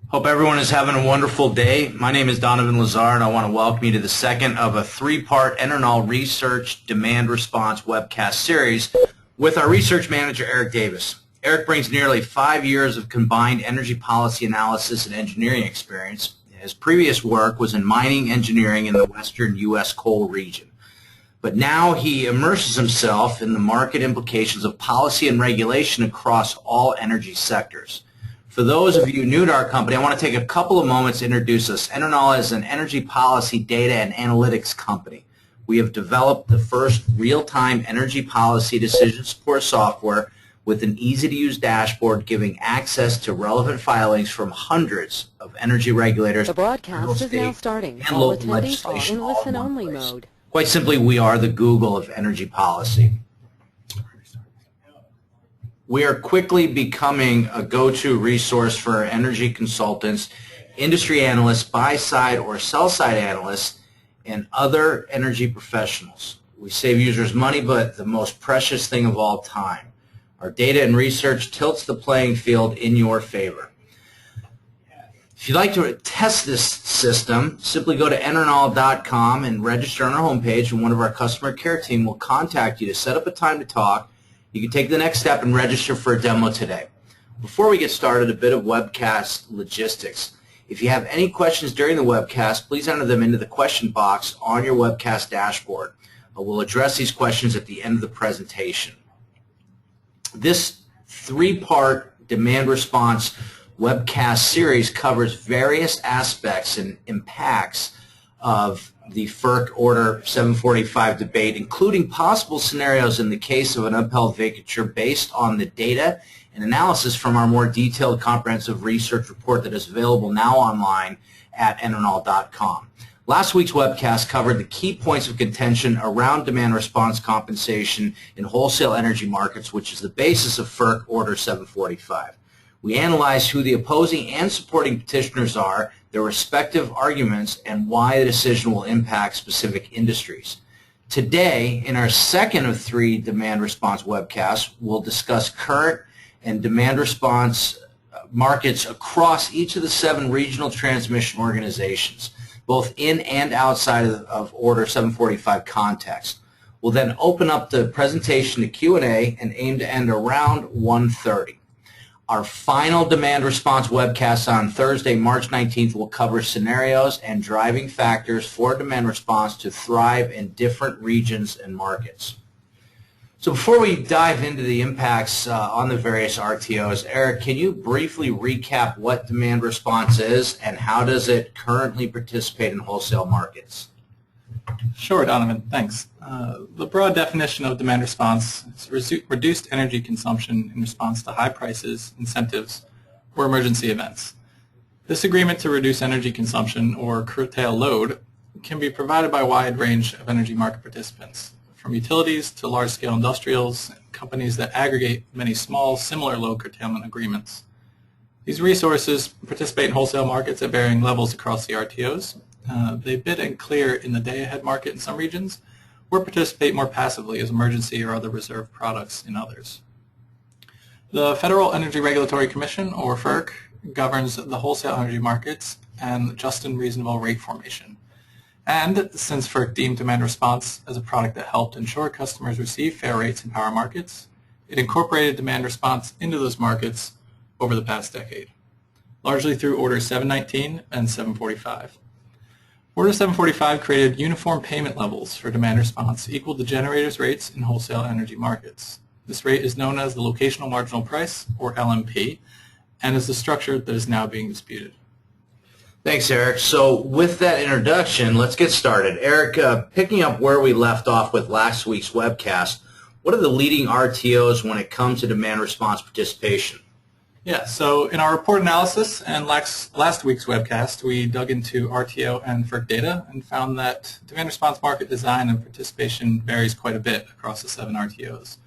Hope everyone is having a wonderful day. My name is Donovan Lazar, and I want to welcome you to the second of a three-part EnerKnol Research Demand Response webcast series with our research manager, Eric Davis. Eric brings nearly 5 years of combined energy policy analysis and engineering experience. His previous work was in mining engineering in the western U.S. coal region. But now he immerses himself in the market implications of policy and regulation across all energy sectors. For those of you new to our company, I want to take a couple of moments to introduce us. EnerKnol is an energy policy data and analytics company. We have developed the first real-time energy policy decision support software with an easy-to-use dashboard giving access to relevant filings from hundreds of energy regulators. The broadcast is now starting. And All local attendees are legislation in all in listen-only one place. mode. Quite simply, we are the Google of energy policy. We are quickly becoming a go-to resource for energy consultants, industry analysts, buy-side or sell-side analysts, and other energy professionals. We save users money, but the most precious thing of all, time. Our data and research tilts the playing field in your favor. If you'd like to test this system, simply go to EnerKnol.com and register on our homepage, and one of our customer care team will contact you to set up a time to talk. You can take the next step and register for a demo today. Before we get started, a bit of webcast logistics. If you have any questions during the webcast, please enter them into the question box on your webcast dashboard. We'll address these questions at the end of the presentation. This three-part demand response webcast series covers various aspects and impacts of the FERC Order 745 debate, including possible scenarios in the case of an upheld vacatur based on the data and analysis from our more detailed comprehensive research report that is available now online at EnerKnol.com. Last week's webcast covered the key points of contention around demand response compensation in wholesale energy markets, which is the basis of FERC Order 745. We analyzed who the opposing and supporting petitioners are, their respective arguments, and why the decision will impact specific industries. Today, in our second of three demand response webcasts, we'll discuss current and demand response markets across each of the 7 regional transmission organizations, both in and outside of Order 745 context. We'll then open up the presentation to Q&A and aim to end around 1:30. Our final demand response webcast on Thursday, March 19th, will cover scenarios and driving factors for demand response to thrive in different regions and markets. So before we dive into the impacts on the various RTOs, Eric, can you briefly recap what demand response is and how does it currently participate in wholesale markets? Sure, Donovan. Thanks. The broad definition of demand response is reduced energy consumption in response to high prices, incentives, or emergency events. This agreement to reduce energy consumption or curtail load can be provided by a wide range of energy market participants, from utilities to large-scale industrials, and companies that aggregate many small, similar load curtailment agreements. These resources participate in wholesale markets at varying levels across the RTOs. They bid and clear in the day-ahead market in some regions, or participate more passively as emergency or other reserve products in others. The Federal Energy Regulatory Commission, or FERC, governs the wholesale energy markets and just and reasonable rate formation. And since FERC deemed demand response as a product that helped ensure customers receive fair rates in power markets, it incorporated demand response into those markets over the past decade, largely through Orders 719 and 745. Order 745 created uniform payment levels for demand response equal to generators' rates in wholesale energy markets. This rate is known as the locational marginal price, or LMP, and is the structure that is now being disputed. Thanks, Eric. So with that introduction, let's get started. Eric, picking up where we left off with last week's webcast, what are the leading RTOs when it comes to demand response participation? Yeah, so in our report analysis and last week's webcast, we dug into RTO and FERC data and found that demand response market design and participation varies quite a bit across the 7 RTOs.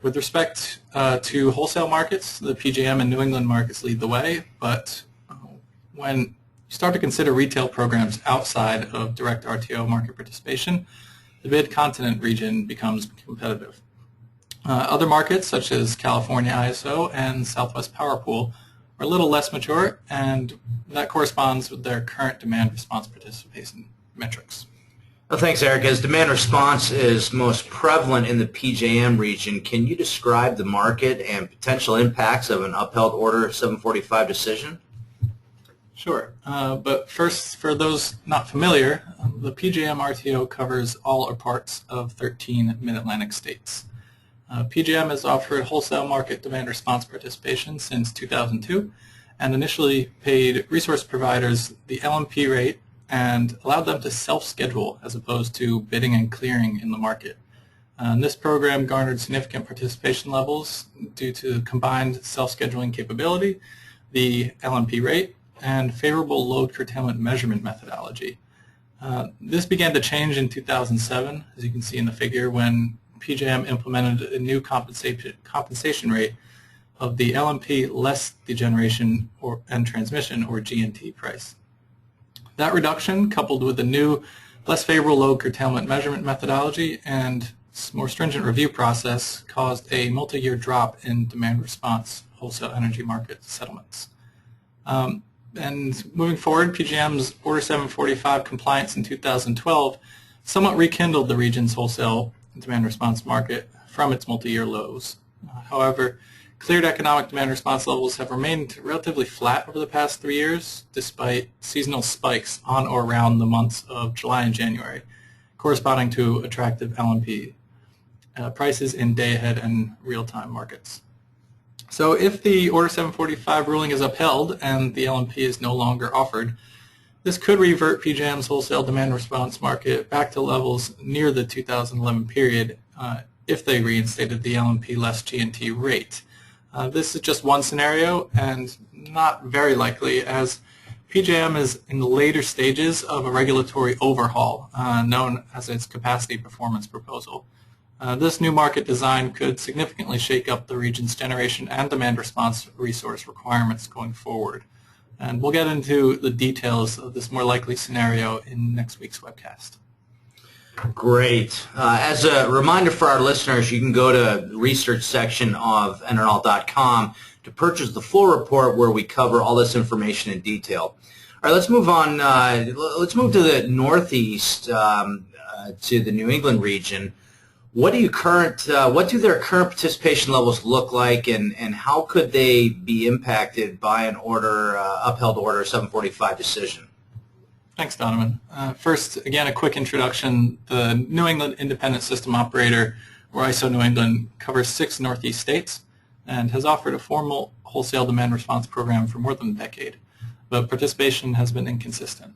With respect to wholesale markets, the PJM and New England markets lead the way, but when you start to consider retail programs outside of direct RTO market participation, the Midcontinent region becomes competitive. Other markets, such as California ISO and Southwest Power Pool, are a little less mature, and that corresponds with their current demand response participation metrics. Well, thanks, Eric. As demand response is most prevalent in the PJM region, can you describe the market and potential impacts of an upheld Order 745 decision? Sure, but first, for those not familiar, the PJM RTO covers all or parts of 13 Mid-Atlantic states. PJM has offered wholesale market demand response participation since 2002 and initially paid resource providers the LMP rate and allowed them to self-schedule as opposed to bidding and clearing in the market. This program garnered significant participation levels due to combined self-scheduling capability, the LMP rate, and favorable load curtailment measurement methodology. This began to change in 2007, as you can see in the figure, when PJM implemented a new compensation rate of the LMP less the generation and transmission, or G&T, price. That reduction, coupled with the new, less favorable load curtailment measurement methodology and more stringent review process, caused a multi-year drop in demand response wholesale energy market settlements. And moving forward, PJM's Order 745 compliance in 2012 somewhat rekindled the region's wholesale demand response market from its multi-year lows. However, cleared economic demand response levels have remained relatively flat over the past 3 years, despite seasonal spikes on or around the months of July and January, corresponding to attractive LMP prices in day-ahead and real-time markets. So if the Order 745 ruling is upheld and the LMP is no longer offered, this could revert PJM's wholesale demand response market back to levels near the 2011 period if they reinstated the LMP less G&T rate. This is just one scenario and not very likely, as PJM is in the later stages of a regulatory overhaul known as its capacity performance proposal. This new market design could significantly shake up the region's generation and demand response resource requirements going forward. And we'll get into the details of this more likely scenario in next week's webcast. Great. As a reminder for our listeners, you can go to the research section of EnerKnol.com to purchase the full report where we cover all this information in detail. All right, let's move on. Let's move to the Northeast, to the New England region. What do their current participation levels look like, and how could they be impacted by an upheld Order 745 decision? Thanks, Donovan. First, again, a quick introduction. The New England Independent System Operator, or ISO New England, covers 6 Northeast states and has offered a formal wholesale demand response program for more than a decade, but participation has been inconsistent.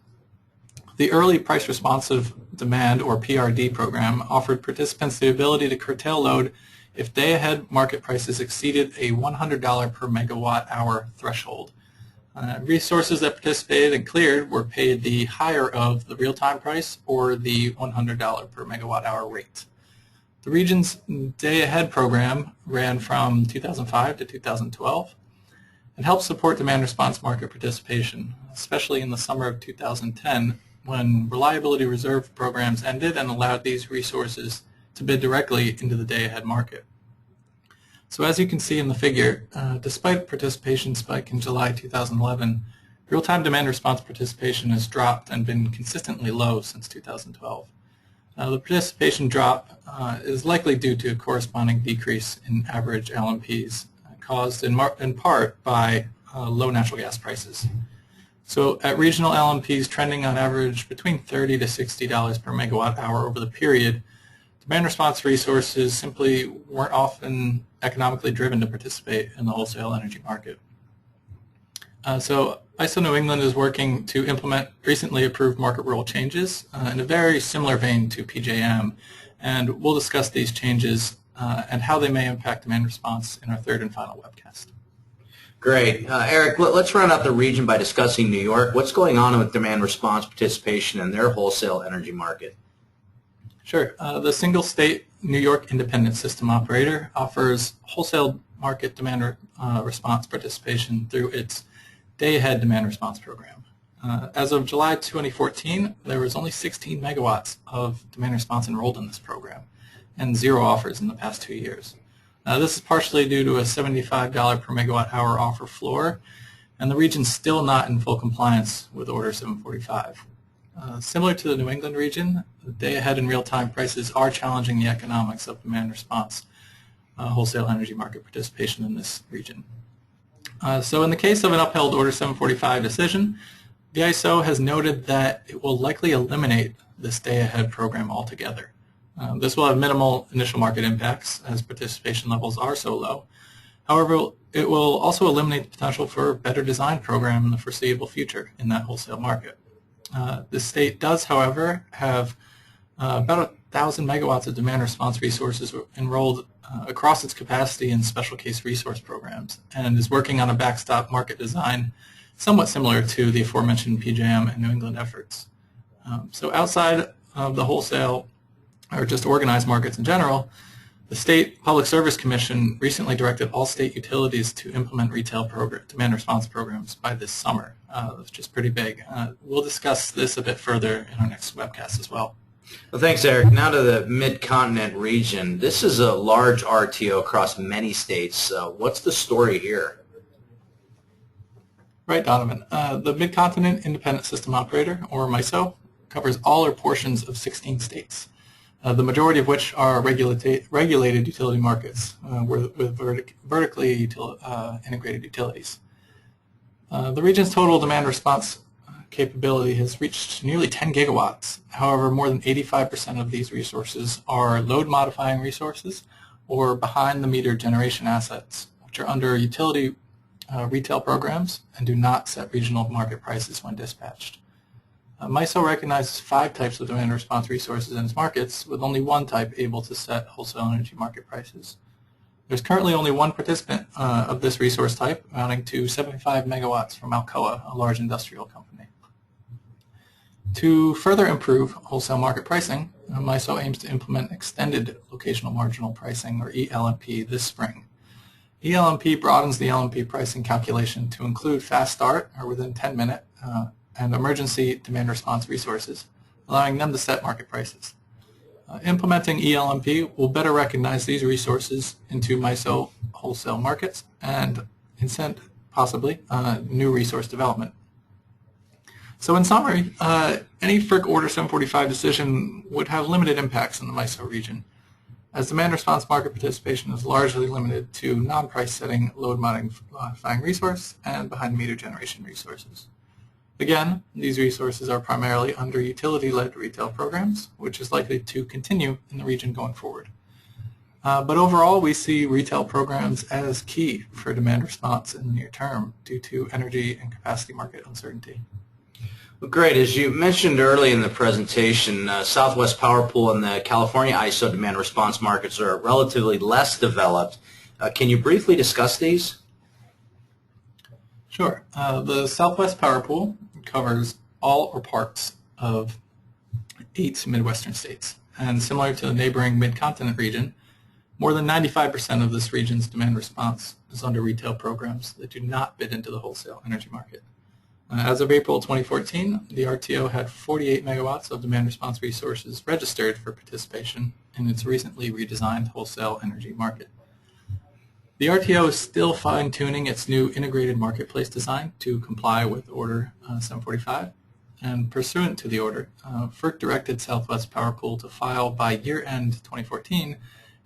The Early Price Responsive Demand, or PRD program, offered participants the ability to curtail load if day-ahead market prices exceeded a $100 per megawatt hour threshold. Resources that participated and cleared were paid the higher of the real-time price or the $100 per megawatt hour rate. The region's day-ahead program ran from 2005 to 2012 and helped support demand response market participation, especially in the summer of 2010, when reliability reserve programs ended and allowed these resources to bid directly into the day-ahead market. So as you can see in the figure, despite participation spike in July 2011, real-time demand response participation has dropped and been consistently low since 2012. The participation drop is likely due to a corresponding decrease in average LMPs, caused in part by low natural gas prices. So at regional LMPs trending on average between $30 to $60 per megawatt hour over the period, demand response resources simply weren't often economically driven to participate in the wholesale energy market. So ISO New England is working to implement recently approved market rule changes in a very similar vein to PJM, and we'll discuss these changes and how they may impact demand response in our third and final webcast. Great. Eric, let's round out the region by discussing New York. What's going on with demand response participation in their wholesale energy market? Sure. The single state New York Independent System Operator offers wholesale market demand response participation through its day-ahead demand response program. As of July 2014, there was only 16 megawatts of demand response enrolled in this program and 0 offers in the past 2 years. This is partially due to a $75 per megawatt hour offer floor and the region's still not in full compliance with Order 745. Similar to the New England region, the day-ahead and real-time prices are challenging the economics of demand response wholesale energy market participation in this region. So in the case of an upheld Order 745 decision, the ISO has noted that it will likely eliminate this day-ahead program altogether. This will have minimal initial market impacts as participation levels are so low. However, it will also eliminate the potential for a better design program in the foreseeable future in that wholesale market. The state does, however, have about 1,000 megawatts of demand response resources enrolled across its capacity in special case resource programs, and is working on a backstop market design somewhat similar to the aforementioned PJM and New England efforts. So outside of the wholesale or just organized markets in general, the State Public Service Commission recently directed all state utilities to implement retail demand response programs by this summer, which is pretty big. We'll discuss this a bit further in our next webcast as well. Well, thanks, Eric. Now to the Midcontinent region. This is a large RTO across many states. What's the story here? Right, Donovan. The Midcontinent Independent System Operator, or MISO, covers all or portions of 16 states, the majority of which are regulated utility markets with vertically integrated utilities. The region's total demand response capability has reached nearly 10 gigawatts. However, more than 85% of these resources are load-modifying resources or behind-the-meter generation assets, which are under utility retail programs and do not set regional market prices when dispatched. MISO recognizes 5 types of demand response resources in its markets, with only one type able to set wholesale energy market prices. There's currently only one participant of this resource type, amounting to 75 megawatts from Alcoa, a large industrial company. To further improve wholesale market pricing, MISO aims to implement extended locational marginal pricing, or ELMP, this spring. ELMP broadens the LMP pricing calculation to include fast start, or within 10-minute, and emergency demand response resources, allowing them to set market prices. Implementing ELMP will better recognize these resources into MISO wholesale markets and incent, possibly, new resource development. So in summary, any FERC Order 745 decision would have limited impacts in the MISO region, as demand response market participation is largely limited to non-price setting load modifying resource and behind-the-meter generation resources. Again, these resources are primarily under utility-led retail programs, which is likely to continue in the region going forward. But overall, we see retail programs as key for demand response in the near term due to energy and capacity market uncertainty. Well, great. As you mentioned early in the presentation, Southwest Power Pool and the California ISO demand response markets are relatively less developed. Can you briefly discuss these? Sure. The Southwest Power Pool covers all or parts of 8 Midwestern states. And similar to the neighboring Midcontinent region, more than 95% of this region's demand response is under retail programs that do not bid into the wholesale energy market. As of April 2014, the RTO had 48 megawatts of demand response resources registered for participation in its recently redesigned wholesale energy market. The RTO is still fine-tuning its new integrated marketplace design to comply with Order 745, and pursuant to the order, FERC directed Southwest Power Pool to file by year-end 2014 an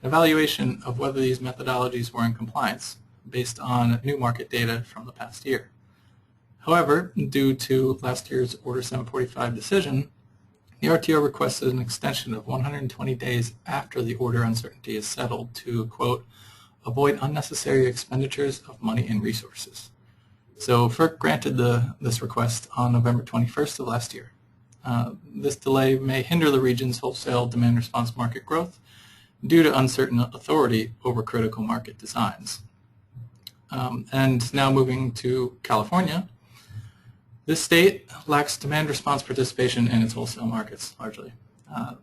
evaluation of whether these methodologies were in compliance based on new market data from the past year. However, due to last year's Order 745 decision, the RTO requested an extension of 120 days after the order uncertainty is settled to, quote, avoid unnecessary expenditures of money and resources. So FERC granted this request on November 21st of last year. This delay may hinder the region's wholesale demand response market growth due to uncertain authority over critical market designs. And now moving to California, this state lacks demand response participation in its wholesale markets largely.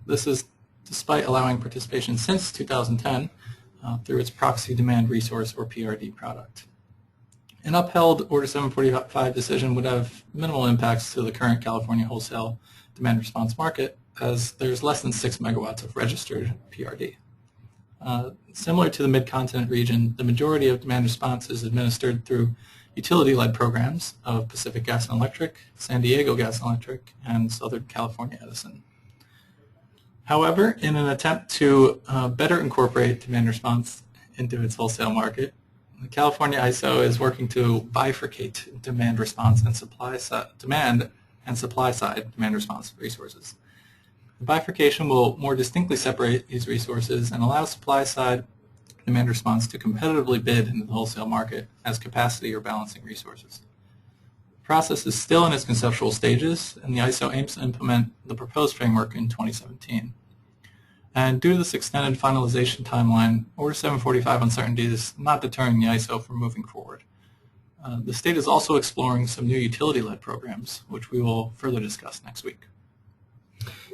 This is despite allowing participation since 2010 through its proxy demand resource, or PRD, product. An upheld Order 745 decision would have minimal impacts to the current California wholesale demand response market, as there's less than 6 megawatts of registered PRD. Similar to the Midcontinent region, the majority of demand response is administered through utility-led programs of Pacific Gas and Electric, San Diego Gas and Electric, and Southern California Edison. However, in an attempt to better incorporate demand response into its wholesale market, the California ISO is working to bifurcate demand response and supply side demand response resources. The bifurcation will more distinctly separate these resources and allow supply-side demand response to competitively bid into the wholesale market as capacity or balancing resources. The process is still in its conceptual stages, and the ISO aims to implement the proposed framework in 2017. And due to this extended finalization timeline, Order 745 uncertainty is not deterring the ISO from moving forward. The state is also exploring some new utility-led programs, which we will further discuss next week.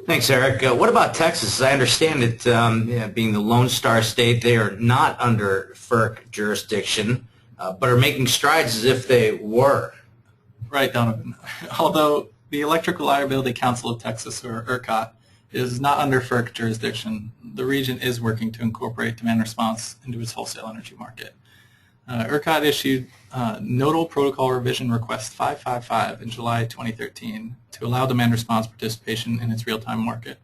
Thanks, Eric. What about Texas? As I understand it, being the Lone Star state, they are not under FERC jurisdiction, but are making strides as if they were. Right, Donovan. Although the Electric Reliability Council of Texas, or ERCOT, is not under FERC jurisdiction, the region is working to incorporate demand response into its wholesale energy market. ERCOT issued Nodal Protocol Revision Request 555 in July 2013 to allow demand response participation in its real-time market,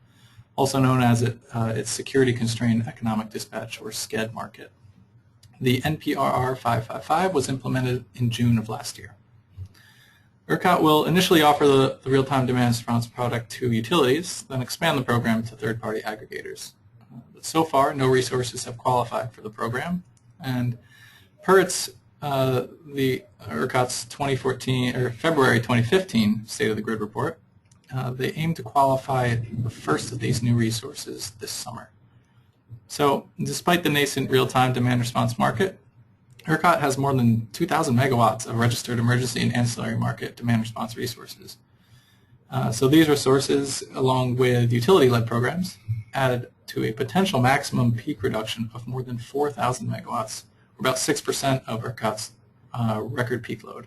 also known as its Security Constrained Economic Dispatch, or SCED market. The NPRR 555 was implemented in June of last year. ERCOT will initially offer the real-time demand response product to utilities, then expand the program to third-party aggregators. But so far, no resources have qualified for the program, and per its the ERCOT's February 2015 State of the Grid report, they aim to qualify the first of these new resources this summer. So, despite the nascent real-time demand response market, ERCOT has more than 2,000 megawatts of registered emergency and ancillary market demand response resources. So these resources, along with utility-led programs, add to a potential maximum peak reduction of more than 4,000 megawatts, or about 6% of ERCOT's record peak load.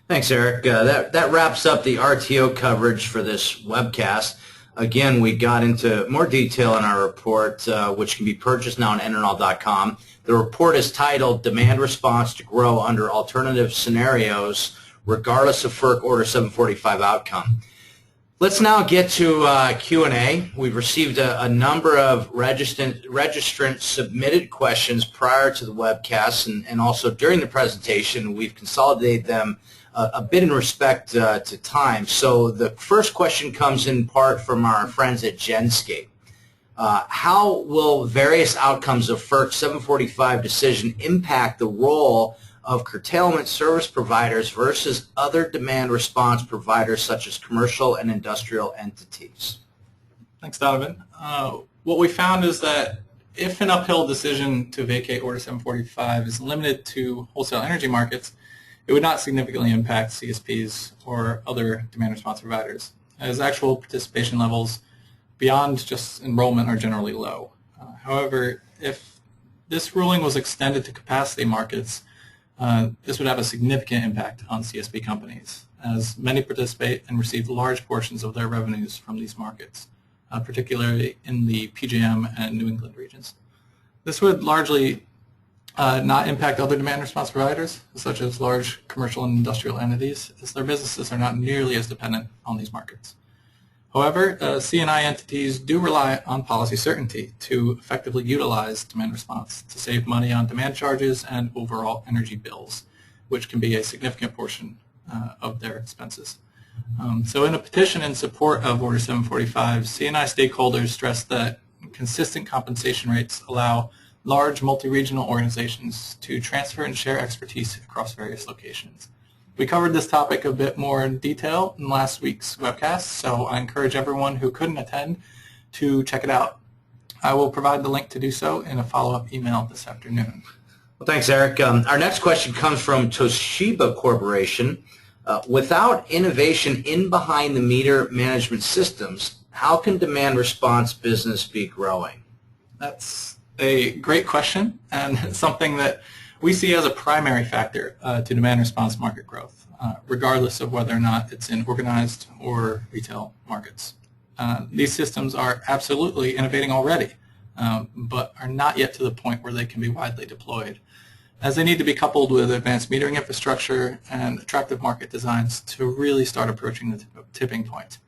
Thanks, Eric. That wraps up the RTO coverage for this webcast. Again, we got into more detail in our report, which can be purchased now on EnerKnol.com. The report is titled Demand Response to Grow Under Alternative Scenarios, Regardless of FERC Order 745 Outcome. Let's now get to Q&A. We've received a number of registrant submitted questions prior to the webcast and also during the presentation. We've consolidated them a bit in respect to time. So the first question comes in part from our friends at Genscape. How will various outcomes of FERC 745 decision impact the role of curtailment service providers versus other demand response providers such as commercial and industrial entities? Thanks, Donovan. What we found is that if an uphill decision to vacate Order 745 is limited to wholesale energy markets, it would not significantly impact CSPs or other demand response providers, as actual participation levels beyond just enrollment are generally low. However, if this ruling was extended to capacity markets, this would have a significant impact on CSP companies, as many participate and receive large portions of their revenues from these markets, particularly in the PJM and New England regions. This would largely not impact other demand response providers, such as large commercial and industrial entities, as their businesses are not nearly as dependent on these markets. However, C&I entities do rely on policy certainty to effectively utilize demand response to save money on demand charges and overall energy bills, which can be a significant portion of their expenses. So in a petition in support of Order 745, C&I stakeholders stressed that consistent compensation rates allow large multi-regional organizations to transfer and share expertise across various locations. We covered this topic a bit more in detail in last week's webcast, so I encourage everyone who couldn't attend to check it out. I will provide the link to do so in a follow-up email this afternoon. Well, thanks, Eric. Our next question comes from Toshiba Corporation. Without innovation in behind-the-meter management systems, how can demand response business be growing? That's a great question and something that we see as a primary factor to demand response market growth, regardless of whether or not it's in organized or retail markets. These systems are absolutely innovating already, but are not yet to the point where they can be widely deployed. as they need to be coupled with advanced metering infrastructure and attractive market designs to really start approaching the tipping point.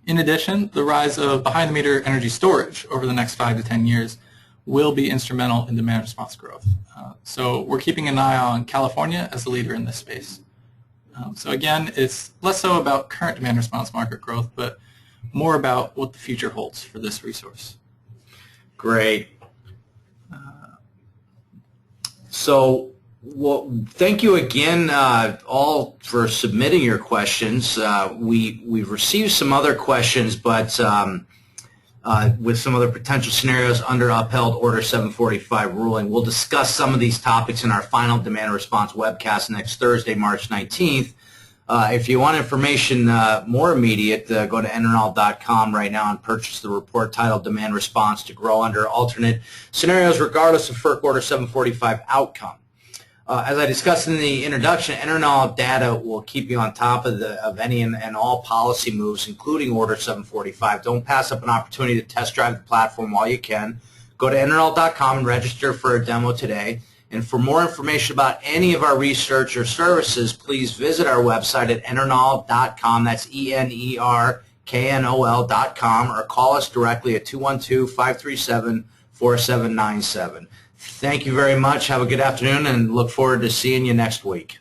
In addition, the rise of behind-the-meter energy storage over the next 5 to 10 years will be instrumental in demand response growth. So we're keeping an eye on California as the leader in this space. So again, it's less so about current demand response market growth, but more about what the future holds for this resource. Great. So, well, thank you again all for submitting your questions. We've received some other questions, but with some other potential scenarios under upheld Order 745 ruling. We'll discuss some of these topics in our final demand response webcast next Thursday, March 19th. If you want information more immediate, go to EnerKnol.com right now and purchase the report titled Demand Response to Grow Under Alternate Scenarios Regardless of FERC Order 745 Outcome. As I discussed in the introduction, EnerKnol data will keep you on top of any and all policy moves, including Order 745. Don't pass up an opportunity to test drive the platform while you can. Go to EnerKnol.com and register for a demo today. And for more information about any of our research or services, please visit our website at EnerKnol.com. That's EnerKnol.com, or call us directly at 212-537-4797. Thank you very much. Have a good afternoon, and look forward to seeing you next week.